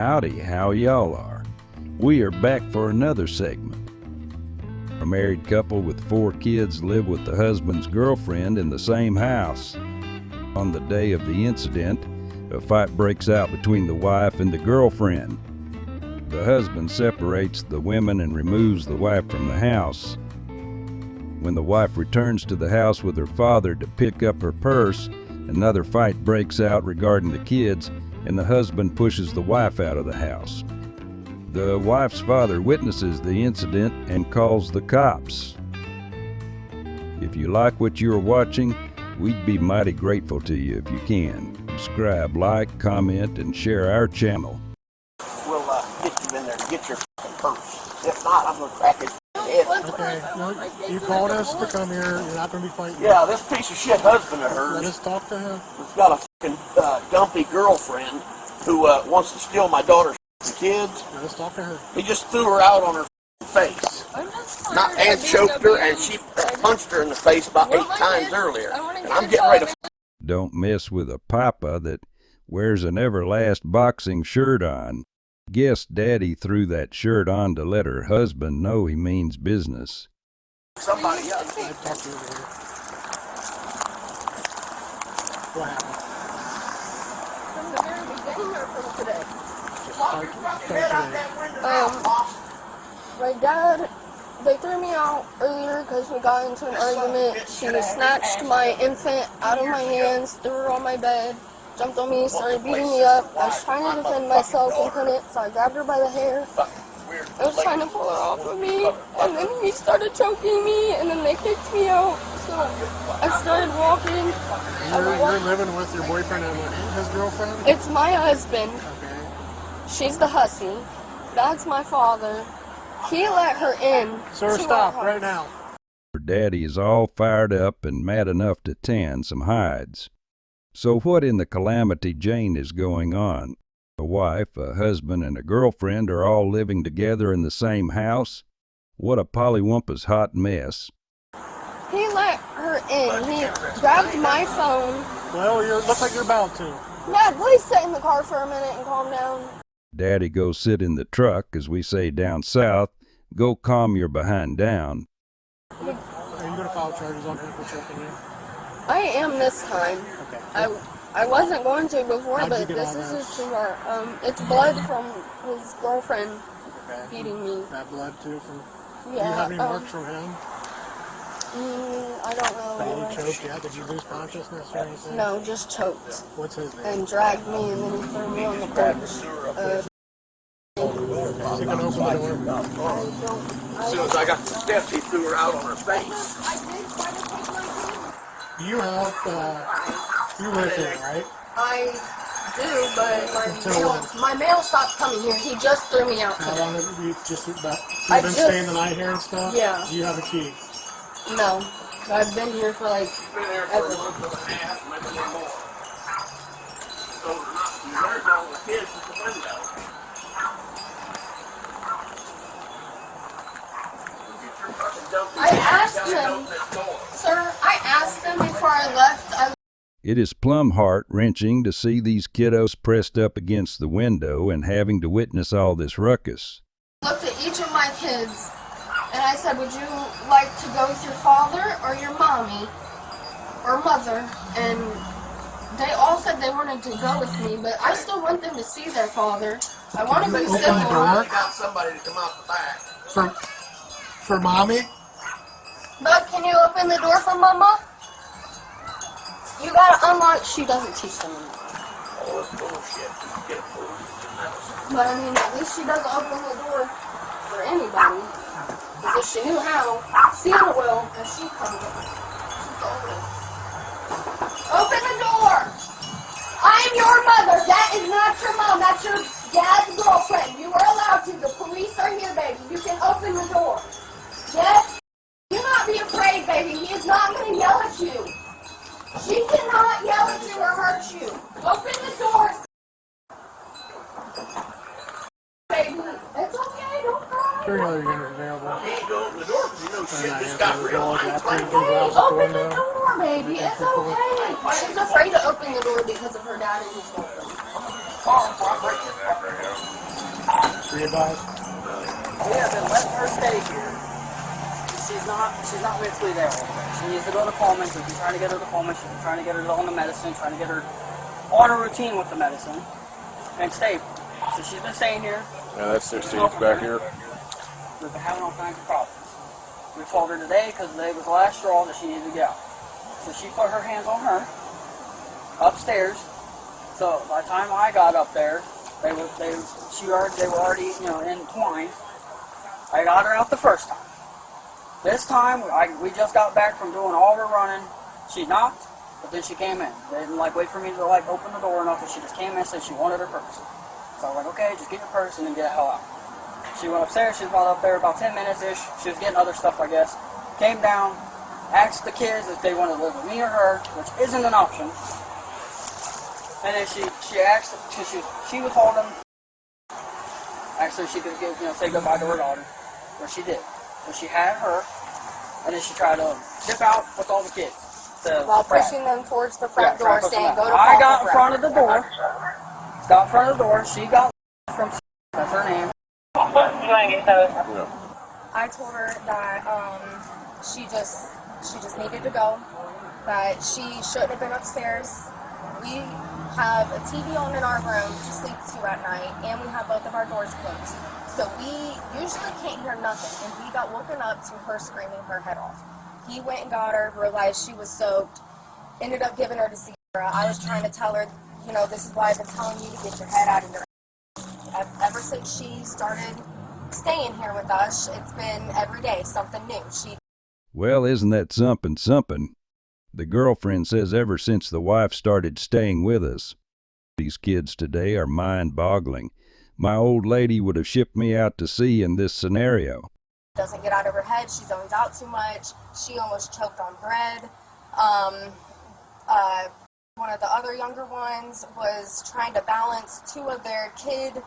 Howdy, how y'all are? We are back for another segment. A married couple with 4 kids live with the husband's girlfriend in the same house. On the day of the incident, a fight breaks out between the wife and the girlfriend. The husband separates the women and removes the wife from the house. When the wife returns to the house with her father to pick up her purse, another fight breaks out regarding the kids, and the husband pushes the wife out of the house. The wife's father witnesses the incident and calls the cops. If you like what you're watching, we'd be mighty grateful to you if you can. Subscribe, like, comment, and share our channel. We'll get you in there to get your purse. If not, I'm going to crack his head. Okay, no, you called us to come here. You're not going to be fighting. Yeah, this piece of shit husband of hers Let us talk to him. has got a fucking dumpy girlfriend who wants to steal my daughter's kids. Let us talk to her. He just threw her out on her face. And choked her, and she punched her in the face about 8 times earlier. And I'm getting ready to... Don't mess with a papa that wears an Everlast boxing shirt on. Guess Daddy threw that shirt on to let her husband know he means business. Somebody else. I talked to her here. What happened? From the very beginning or from today? Start today. My dad, they threw me out earlier because we got into an argument. She snatched my infant out of my hands, threw her on my bed, jumped on me, started beating me up. I was trying to defend myself and couldn't, so I grabbed her by the hair. I was trying to pull her off of me, and then he started choking me, and then they kicked me out. So I started walking. You're living with your boyfriend and his girlfriend? It's my husband. Okay. She's the hussy. That's my father. He let her in. Sir, to stop our right house. now. Her daddy is all fired up and mad enough to tan some hides. So what in the calamity Jane is going on? A wife, a husband, and a girlfriend are all living together in the same house? What a polywampus hot mess. He let her in. He grabbed my phone. Well, you look like you're about to. Dad, please sit in the car for a minute and calm down. Daddy, go sit in the truck, as we say down south. Go calm your behind down. Are you going to file charges on him for choking you? I am this time. Okay. I wasn't going to before, How'd you but get this all is that? just too hard. It's blood from his girlfriend Okay. beating me. That blood too from... Do you Yeah. have any marks from him? I don't know. Did he choke you? Did you lose consciousness or anything? No, just choked What's his name? and dragged me, and then he threw me on the porch. Is he going to open the door? As soon as I got the steps, he threw her out on her face. You have, you live here, right? I do, but Until my mail stopped coming here. He just threw me out How today. long have you just about, I you've been just- staying the night here and stuff? Yeah. Do you have a key? No, I've been here for like Been there for a ever. month and a half, maybe a little more. So there's all the kids at the window. I asked him, sir, I asked him before I left. It is plumb heart-wrenching to see these kiddos pressed up against the window and having to witness all this ruckus. I looked at each of my kids and I said, would you like to go with your father or your mommy or mother? And they all said they wanted to go with me, but I still want them to see their father. I want to be Open the civil. door. I got somebody to come out the back. For mommy? Bud, can you open the door for Mama? You gotta unlock. She doesn't teach them. Oh, it's bullshit. Get a fool. But I mean, at least she doesn't open the door for anybody. Because if she knew how, Santa will, and she comes in. She's open. Open the door! I'm your mother. That is not your mom. That's your dad's girlfriend. You are allowed to. The police are here, baby. You can open the door. Yes? Do not be afraid, baby. He is not going to yell at you. She cannot yell at you or hurt you. Open the door. Baby, it's okay. Don't cry. Sure, you're available. He ain't going to open the door because you know shit And just I got answer the real. door I ain't after playing you do games. that. Open the door, baby. It's okay. She's afraid to open the door because of her dad and his girlfriend. car before I break his car. Be advised. We have been letting her stay here. She's not mentally there all the way. She needs to go to Coleman's. We've been trying to get her to Coleman's. We've been trying to get her on the medicine, trying to get her on a routine with the medicine and stable. So she's been staying here. Yeah, that's 16th back here. We've been having all kinds of problems. We told her today, because today was the last straw, that she needed to get out. So she put her hands on her upstairs. So by the time I got up there, they were already entwined. I got her out the first time. This time we just got back from doing all her running. She knocked, but then she came in. They didn't wait for me to open the door or nothing. She just came in and said she wanted her purse. So I was like, okay, just get your purse and then get the hell out. She went upstairs. She was up there about 10 minutes-ish. She was getting other stuff, I guess. Came down, asked the kids if they wanted to live with me or her, which isn't an option. And then she asked, because she was holding, actually she could say goodbye to her daughter, which she did. So she had her, and then she tried to dip out with all the kids. While pushing them towards the front door, saying, go to I got in front of the door. Got in front of the door. She got from, that's her name. I told her that she just needed to go, that she shouldn't have been upstairs. We have a TV on in our room to sleep to at night, and we have both of our doors closed. So we usually can't hear nothing, and we got woken up to her screaming her head off. He went and got her, realized she was soaked, ended up giving her to Sierra. I was trying to tell her, this is why I've been telling you to get your head out of your ever since she started staying here with us, it's been every day something new. Well, isn't that something? The girlfriend says ever since the wife started staying with us. These kids today are mind-boggling. My old lady would have shipped me out to sea in this scenario. Doesn't get out of her head. She zones out too much. She almost choked on bread. One of the other younger ones was trying to balance two of their kid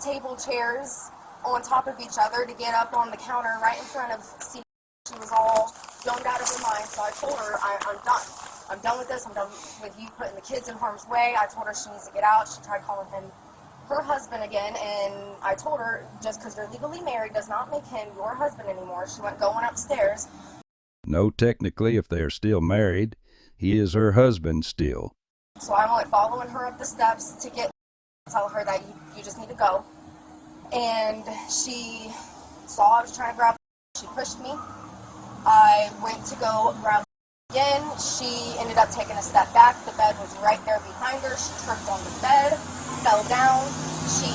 table chairs on top of each other to get up on the counter right in front of Steve. She was all zoned out of her mind, so I told her, I'm done. I'm done with this. I'm done with you putting the kids in harm's way. I told her she needs to get out. She tried calling him her husband again, and I told her, just because you're legally married does not make him your husband anymore. She went going upstairs. No, technically, if they are still married, he is her husband still. So I went following her up the steps to tell her that you just need to go. And she saw I was trying to grab her. She pushed me. I went to go grab her again. She ended up taking a step back. The bed was right there behind her. She tripped on the bed, fell down. She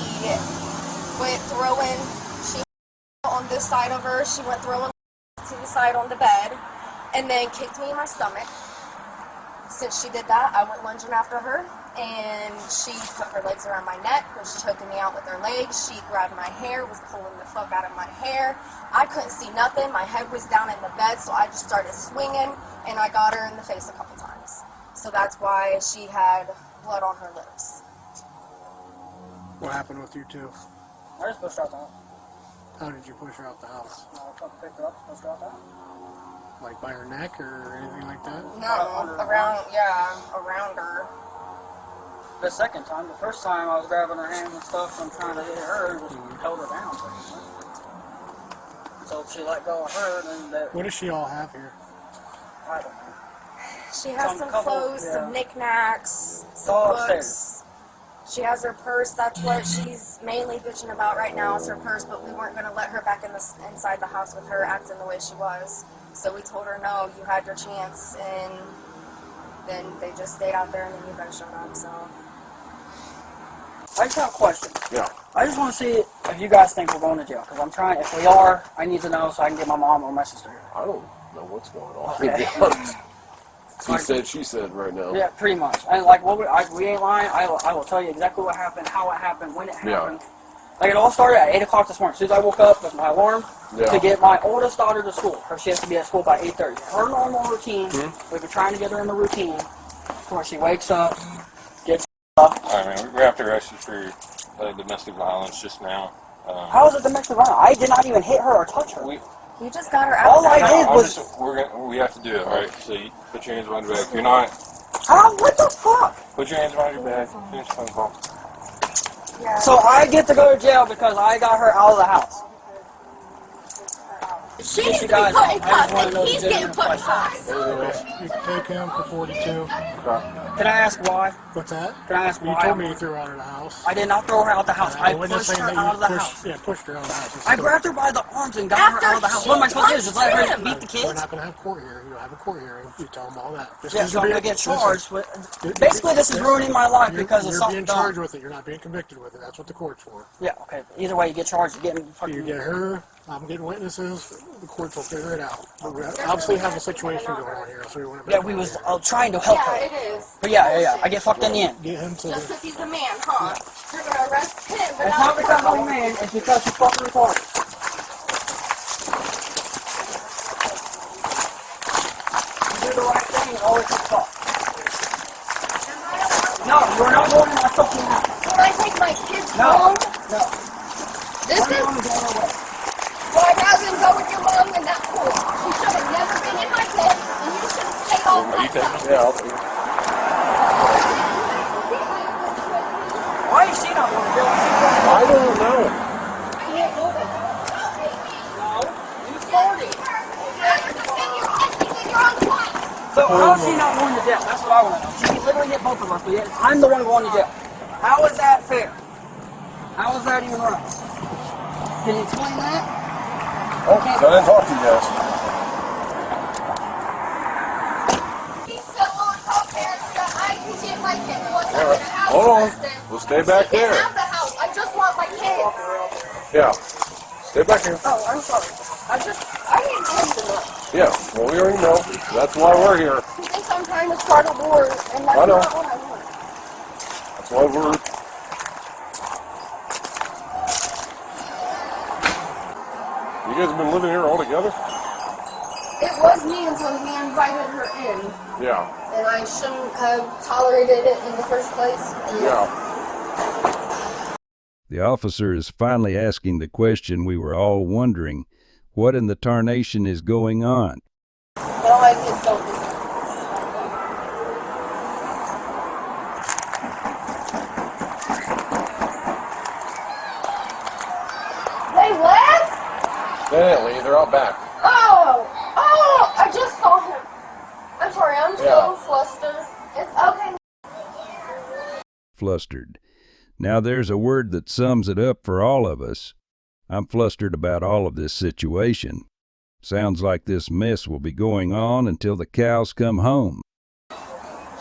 went throwing. She on this side of her. She went throwing to the side on the bed and then kicked me in my stomach. Since she did that, I went lunging after her, and she put her legs around my neck, was choking me out with her legs. She grabbed my hair, was pulling the fuck out of my hair. I couldn't see nothing. My head was down in the bed, so I just started swinging, and I got her in the face a couple times. So that's why she had blood on her lips. What happened with you two? I just pushed her out the house. How did you push her out the house? I picked her up, pushed her out the house. Like by her neck or anything like that? No, around her. The second time, the first time I was grabbing her hands and stuff and trying to hit her and just held her down pretty much. So if she let go of her, then that... What does she all have here? I don't know. She has some clothes, some knickknacks, some All books. upstairs. She has her purse. That's what she's mainly bitching about right now is her purse, but we weren't going to let her back inside the house with her acting the way she was. So we told her, no, you had your chance, and then they just stayed out there, and then you guys showed up, so. I just have a question. Yeah. I just want to see if you guys think we're going to jail, because I'm trying, if we are, I need to know so I can get my mom or my sister here. I don't know what's going on. Okay. To be honest. He said, she said right now. Yeah, pretty much. And we ain't lying. I will tell you exactly what happened, how it happened, when it happened. Yeah. Like, it all started at 8 o'clock this morning. As soon as I woke up with my alarm to get my oldest daughter to school. She has to be at school by 8:30. Her normal routine, we've been trying to get her in the routine, where she wakes up, gets up. I mean, we have to arrest you for domestic violence just now. How is it domestic violence? I did not even hit her or touch her. You just got her out. All I did was... we have to do it, right? So you put your hands behind your back. You're not... How? What the fuck? Put your hands behind your back. Finish the phone call. So I get to go to jail because I got her out of the house. She Yes, needs you to be guys put know. in I just cuffs, wanna and know the he's getting genuine put in question. cuffs. You can take him for 42. Can I ask why? What's that? Can I ask You why? told me you threw her out of the house. I did not throw her out the house. I Witness pushed saying her that out of the you house. pushed her out of the house. I grabbed her by the arms and got her out of the house. What am I supposed to do? Just let her beat the We're kids? not going to have court hearing. You'll have a court hearing. You tell them all that. This Yeah, needs so to I'm be- gonna get listen, charged with. Basically, this is ruining my life because of you're something being dumb. charged with it. You're not being convicted with it. That's what the court's for. Yeah, okay. Either way, you get charged. You're getting You fucking. get her. I'm getting witnesses. The courts will figure it out. But we obviously have a situation going on here, so we want to. Yeah, we was trying to help Yeah, her. it is. But yeah. I get fucked in the end. Get him to Just the. because he's a man, huh? You're gonna arrest him, but It's not because I'm a man. It's because she's fucking retarded. You do the right thing and always get caught. No, you're not going in my fucking house. Can I take my kids No. home? No. This My is. mom is on her way. Well, I'd rather him go with your mom than that pool. She should have never been in my bed, and you should have stayed all Are you night. taking? Yeah, I'll take it. Why is she not going to jail? I don't know. No. You started. You're on twice. So how is she not going to jail? That's what I want to know. She literally hit both of us, but yet I'm the one going to jail. How is that fair? How is that even right? Can you explain that? Oh, I didn't talk to you guys. He's so on top parents that I can get my kids once I'm in the house. Hold on. arrested. We'll stay back Get there. out of the house. I just want my kids. Yeah. Stay back here. Oh, I'm sorry. I need him to know. Yeah. Well, we already know. That's why we're here. He thinks I'm trying to start a war, and that's I know. not what I want. That's why we're. You guys have been living here all together? It was me until he invited her in, Yeah. and I shouldn't have tolerated it in the first place. Yeah. The officer is finally asking the question we were all wondering: what in the tarnation is going on? But all my kids don't deserve this. They left? They didn't leave. They're out back. Oh, I just saw him. I'm sorry, I'm so Yeah. flustered. It's okay. Flustered. Now there's a word that sums it up for all of us. I'm flustered about all of this situation. Sounds like this mess will be going on until the cows come home.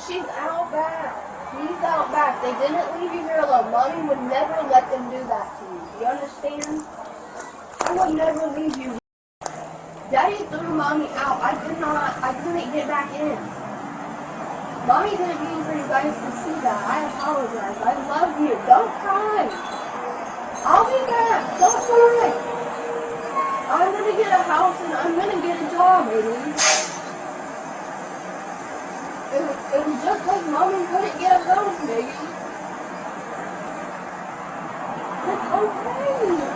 She's out back. He's out back. They didn't leave you here alone. Mommy would never let them do that to you. You understand? I would never leave you. Daddy threw Mommy out. I couldn't get back in. Mommy didn't mean for you guys to see that. I apologize. I love you. Don't cry. I'll be back. Don't cry. I'm gonna get a house and I'm gonna get a job, baby. It was just like Mommy couldn't get a house, baby. It's okay.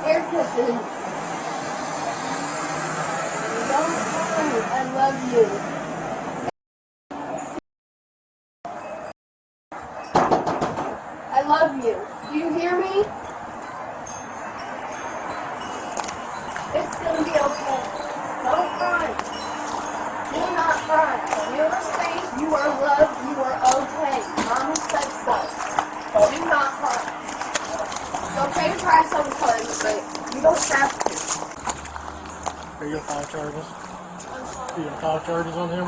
Air kisses. Don't cry. I love you. I love you. Do you hear me? It's gonna be okay. Don't cry. Do not cry. You are safe. You are loved. You are okay. Mommy said so. Do not cry. It's okay to cry sometimes, but you don't have to. Are you gonna file charges? I'm sorry. Are you gonna file charges on him?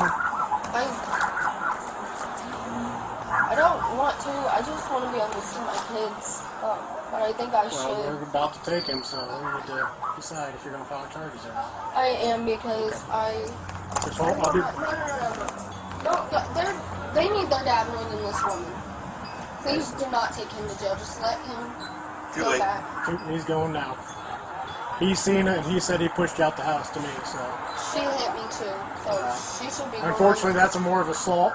I don't want to. I just want to be able to see my kids. But I think I Well, should. we're about to take him, so we need to decide if you're gonna file charges or not. I am because Just hold, I'll be. No. They need their dad more than this woman. Please do not take him to jail. Just let him go back. He's going now. He's seen it, and he said he pushed you out the house to me. So She hit me too, so she should be. unfortunately, that's a more of assault.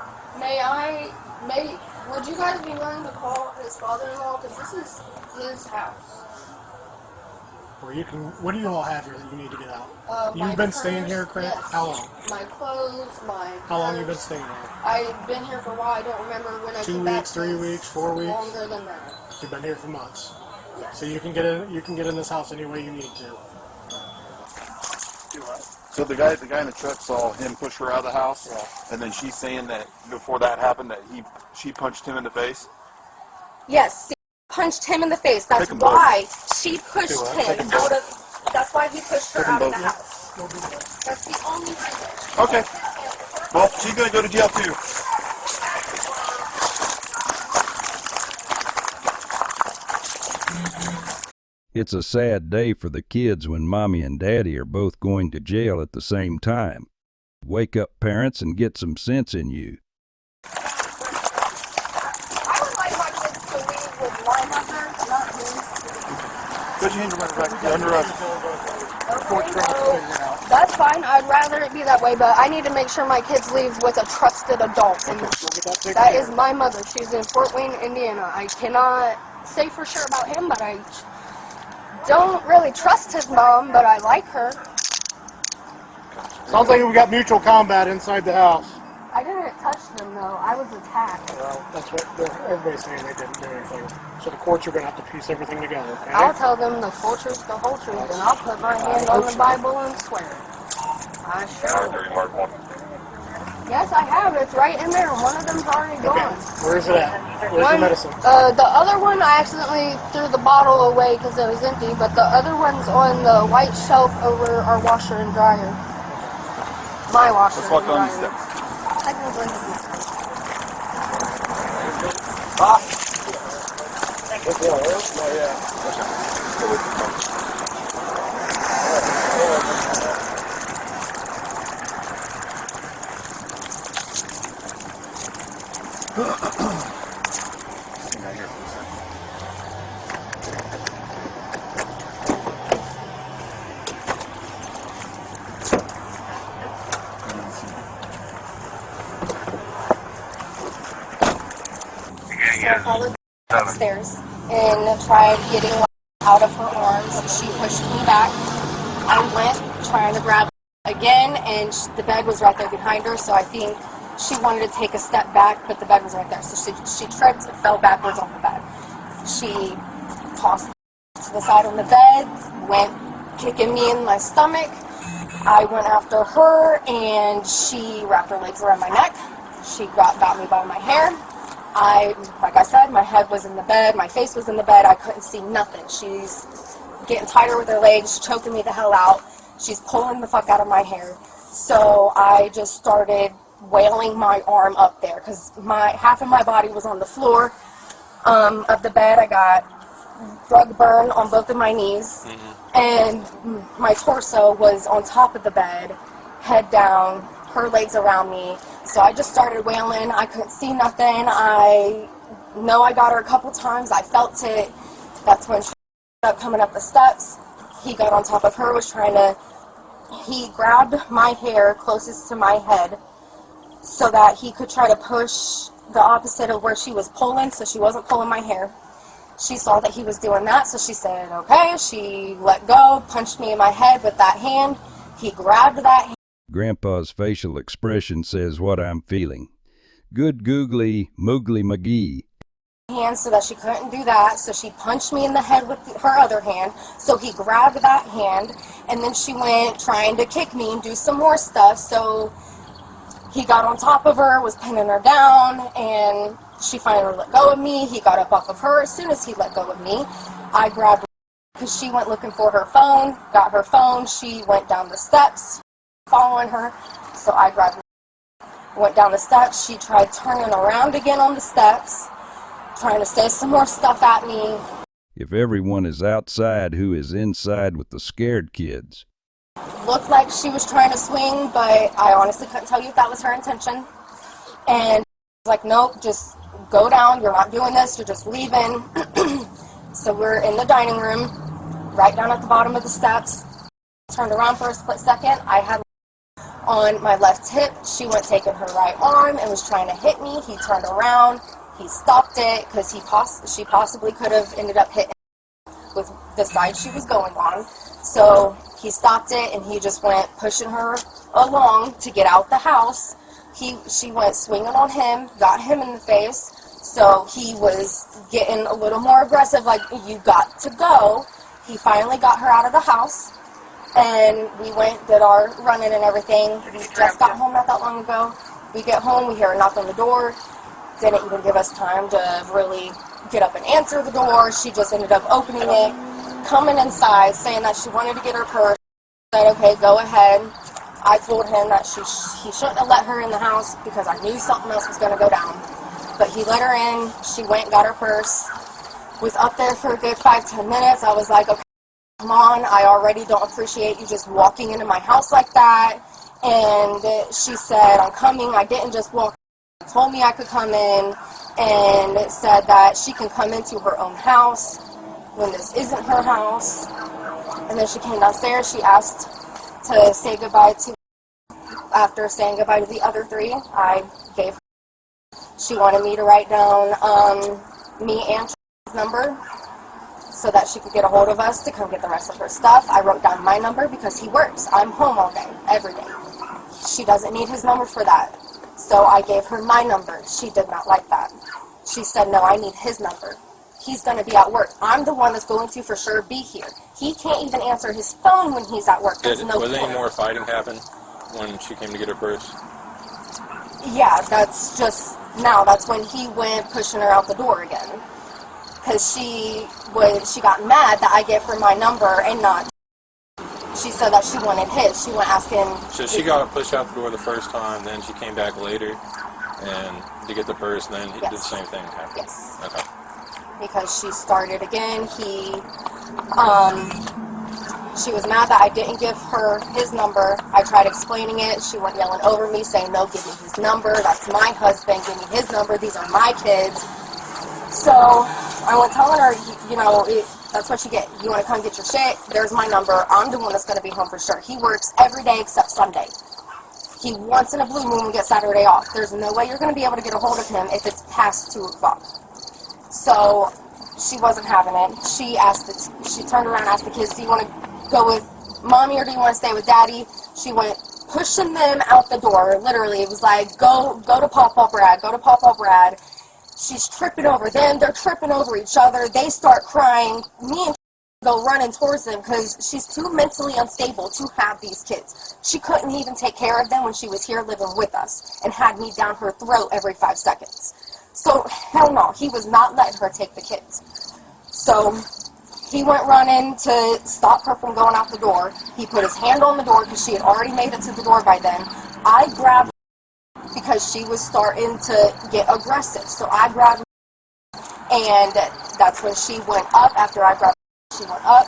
Would you guys be willing to call his father-in-law? Because this is his house. Or you can. What do you all have here that you need to get out? My You've been purse, staying here, Craig? yes. How long? My clothes, my How long you been purse. staying here? I've been here for a while. I don't remember when I 2 came back. weeks, 3 weeks, 4 weeks? Longer than that. You've been here for months. Yes. So you can get in. You can get in this house any way you need to. So the guy in the truck saw him push her out of the house, and then she's saying that before that happened that she punched him in the face. Yes, she punched him in the face. That's Take 'em why she pushed Take 'em him both. out of. That's why he pushed her Take 'em out of the both. house. That's the only reason. Okay. Well, she's gonna go to jail too. It's a sad day for the kids when mommy and daddy are both going to jail at the same time. Wake up, parents, and get some sense in you. I would like my kids to leave with my mother, not me. Put your hand around her back. You're under arrest. That's fine. I'd rather it be that way, but I need to make sure my kids leave with a trusted adult. And that is my mother. She's in Fort Wayne, Indiana. I cannot say for sure about him, but I don't really trust his mom, but I like her. Sounds like we got mutual combat inside the house. I didn't touch them, though. I was attacked. Well, that's what everybody's saying. They didn't do anything. So the courts are going to have to piece everything together. Okay? I'll tell them the full truth, the whole truth, and I'll put my hand on the Bible and swear. I sure will. Yes, I have. It's right in there. One of them's already gone. Where is it at? Where's your medicine? The other one, I accidentally threw the bottle away because it was empty, but the other one's on the white shelf over our washer and dryer. My washer Let's and walk down dryer. these steps. Technically, So I followed upstairs and tried getting out of her arms. She pushed me back. I went trying to grab her again, and the bed was right there behind her, so I think she wanted to take a step back, but the bed was right there. So she tripped and fell backwards on the bed. She tossed to the side on the bed, went kicking me in my stomach. I went after her, and she wrapped her legs around my neck. She got me by my hair. Like I said, my head was in the bed, my face was in the bed, I couldn't see nothing. She's getting tighter with her legs, choking me the hell out. She's pulling the fuck out of my hair. So I just started wailing my arm up there, because half of my body was on the floor of the bed. I got rug burn on both of my knees, and my torso was on top of the bed, head down, her legs around me. So I just started wailing. I couldn't see nothing. I know I got her a couple times. I felt it. That's when she ended up coming up the steps. He got on top of her, he grabbed my hair closest to my head so that he could try to push the opposite of where she was pulling, so she wasn't pulling my hair. She saw that he was doing that, so she said, okay. She let go, punched me in my head with that hand. He grabbed that hand. Grandpa's facial expression says what I'm feeling. Good googly moogly McGee. So that she couldn't do that, so she punched me in the head with her other hand. So he grabbed that hand, and then she went trying to kick me and do some more stuff. So he got on top of her, was pinning her down, and she finally let go of me. He got up off of her. As soon as he let go of me, I grabbed her because she went looking for her phone, got her phone. She went down the steps following her, so I grabbed her, went down the steps. She tried turning around again on the steps, trying to say some more stuff at me. If everyone is outside, who is inside with the scared kids? Looked like she was trying to swing, but I honestly couldn't tell you if that was her intention. And I was like, nope, just go down. You're not doing this. You're just leaving. So we're in the dining room, right down at the bottom of the steps. Turned around for a split second. I had on my left hip. She went taking her right arm and was trying to hit me. He turned around. He stopped it because she possibly could have ended up hitting with the side she was going on. So he stopped it and he just went pushing her along to get out the house. She went swinging on him, got him in the face. So he was getting a little more aggressive, like, you got to go. He finally got her out of the house, and we went, did our running and everything. We just got home not that long ago. We get home, we hear a knock on the door. Didn't even give us time to really get up and answer the door. She just ended up opening it, coming inside, saying that she wanted to get her purse. I said, okay, go ahead. I told him that he shouldn't have let her in the house because I knew something else was going to go down. But he let her in. She went and got her purse. Was up there for a good 5-10 minutes. I was like, okay, come on. I already don't appreciate you just walking into my house like that. And she said, I'm coming. I didn't just walk. She told me I could come in and said that she can come into her own house when this isn't her house. And then she came downstairs. She asked to say goodbye to, after saying goodbye to the other 3, I gave her. She wanted me to write down me and his number so that she could get a hold of us to come get the rest of her stuff. I wrote down my number because he works. I'm home all day, every day. She doesn't need his number for that. So I gave her my number. She did not like that. She said, no, I need his number. He's going to be at work. I'm the one that's going to for sure be here. He can't even answer his phone when he's at work. There's no Was point. any more fighting happen when she came to get her purse? Yeah, that's just now. That's when he went pushing her out the door again. Because she got mad that I gave her my number and not. She said that she wanted his. She went asking. So she got pushed out the door the first time, then she came back later and to get the purse, and then he did the same thing. Okay. Yes. Okay. Because she started again. She was mad that I didn't give her his number. I tried explaining it. She went yelling over me, saying, no, give me his number. That's my husband. Give me his number. These are my kids. So I went telling her, that's what you get. You want to come get your shit? There's my number. I'm the one that's going to be home for sure. He works every day except Sunday. He once in a blue moon gets Saturday off. There's no way you're going to be able to get a hold of him if it's past 2 o'clock. So she wasn't having it. She turned around and asked the kids, do you want to go with mommy or do you want to stay with daddy? She went pushing them out the door. Literally, it was like, go to Pawpaw Brad, go to Pawpaw Brad. She's tripping over them. They're tripping over each other. They start crying. Me and go running towards them because she's too mentally unstable to have these kids. She couldn't even take care of them when she was here living with us and had me down her throat every 5 seconds. So, hell no, he was not letting her take the kids. So, he went running to stop her from going out the door. He put his hand on the door because she had already made it to the door by then. I grabbed her because she was starting to get aggressive. So I grabbed her, and that's when she went up. After I grabbed her, she went up,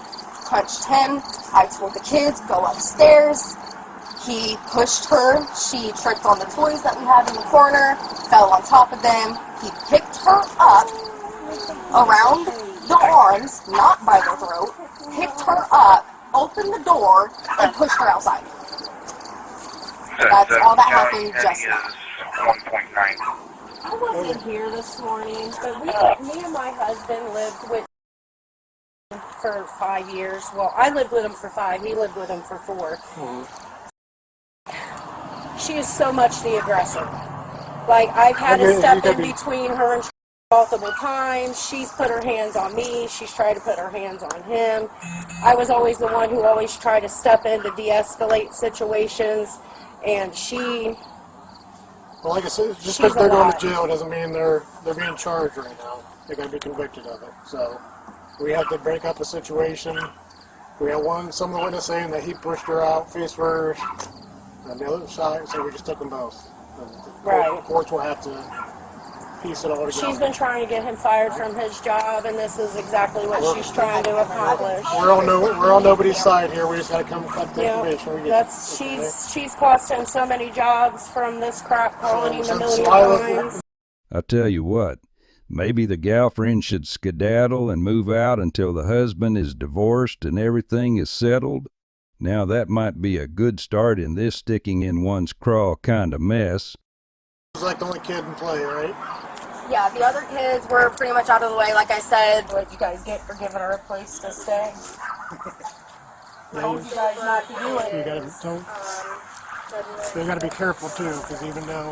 punched him. I told the kids, go upstairs. He pushed her. She tripped on the toys that we have in the corner, fell on top of them. He picked her up around the arms, not by the throat, picked her up, opened the door, and pushed her outside. That's all that happened just now. 1.9. I wasn't here this morning, but me and my husband lived with for 5 years. Well, I lived with him for 5. He lived with him for 4. She is so much the aggressor. Like, I've had to step in between her and multiple times. She's put her hands on me. She's tried to put her hands on him. I was always the one who always tried to step in to de-escalate situations, and she... Well, like I said, just because they're going to jail doesn't mean they're being charged right now. They're going to be convicted of it. So we have to break up the situation. We had some of the witnesses saying that he pushed her out face first, and the other side, so we just took them both. The courts will have to piece it all together. She's been trying to get him fired from his job, and this is exactly what she's trying to accomplish. We're on nobody's side here. We just got to come up the information. She's cost him so many jobs from this crap, calling him a million times. I tell you what, maybe the gal friend should skedaddle and move out until the husband is divorced and everything is settled. Now that might be a good start in this sticking in one's craw kind of mess. He's like the only kid in play, right? Yeah, the other kids were pretty much out of the way, like I said. What did you guys get for giving her a place to stay? Told you guys not to do it. You gotta be careful too, because even though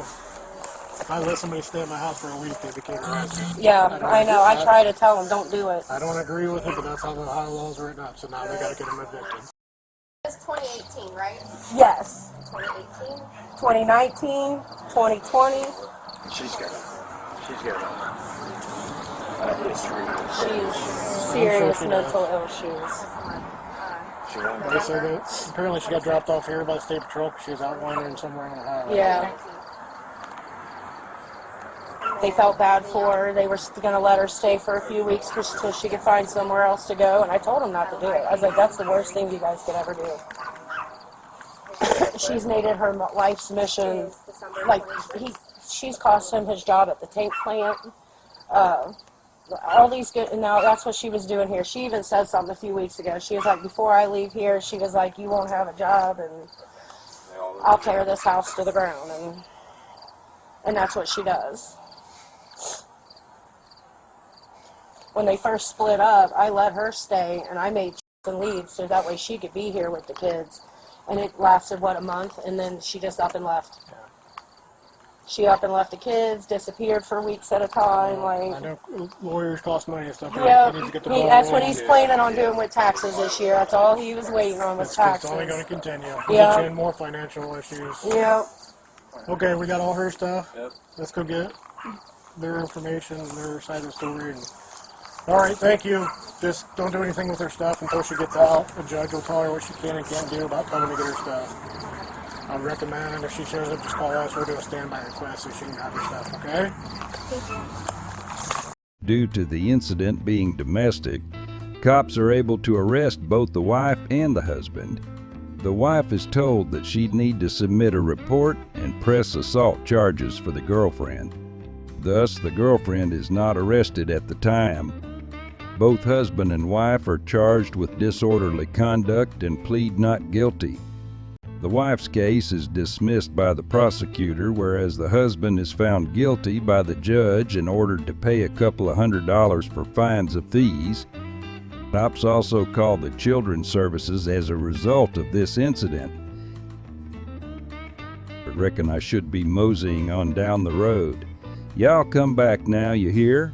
if I let somebody stay at my house for a week, they became a resident. Yeah, I know. I try to tell them, don't do it. I don't agree with it, but that's how the Ohio law's written up. So now they gotta get them evicted. It's 2018, right? Yes. 2018. 2019, 2020. She's got a history. She's serious mental issues. They say that apparently she got dropped off here by the state patrol because she was out wandering somewhere in Ohio. Yeah. They felt bad for her. They were going to let her stay for a few weeks until she could find somewhere else to go. And I told them not to do it. I was like, that's the worst thing you guys could ever do. She's made it her life's mission. Like, she's cost him his job at the tank plant. All these good, and now that's what she was doing here. She even said something a few weeks ago. She was like, before I leave here, she was like, you won't have a job, and I'll tear this house to the ground. And that's what she does. When they first split up, I let her stay, and I made leave so that way she could be here with the kids. And it lasted, a month, and then she just up and left. She up and left the kids, disappeared for weeks at a time. Like, I know lawyers cost money and stuff. yeah, They need to get the that's what he's planning on doing with taxes this year. That's all he was waiting on was taxes. It's only going to continue. Yeah. Get you in more financial issues. Yep. Okay, we got all her stuff. Yep. Let's go get their information, their side of the story. All right, thank you. Just don't do anything with her stuff until she gets out. The judge will tell her what she can and can't do about coming to get her stuff. I recommend if she shows up, just call us. We'll do a standby request so she can have her stuff, okay? Due to the incident being domestic, cops are able to arrest both the wife and the husband. The wife is told that she'd need to submit a report and press assault charges for the girlfriend. Thus, the girlfriend is not arrested at the time. Both husband and wife are charged with disorderly conduct and plead not guilty. The wife's case is dismissed by the prosecutor, whereas the husband is found guilty by the judge and ordered to pay a couple of $100s for fines of fees. Cops also called the Children's Services as a result of this incident. I reckon I should be moseying on down the road. Y'all come back now, you hear?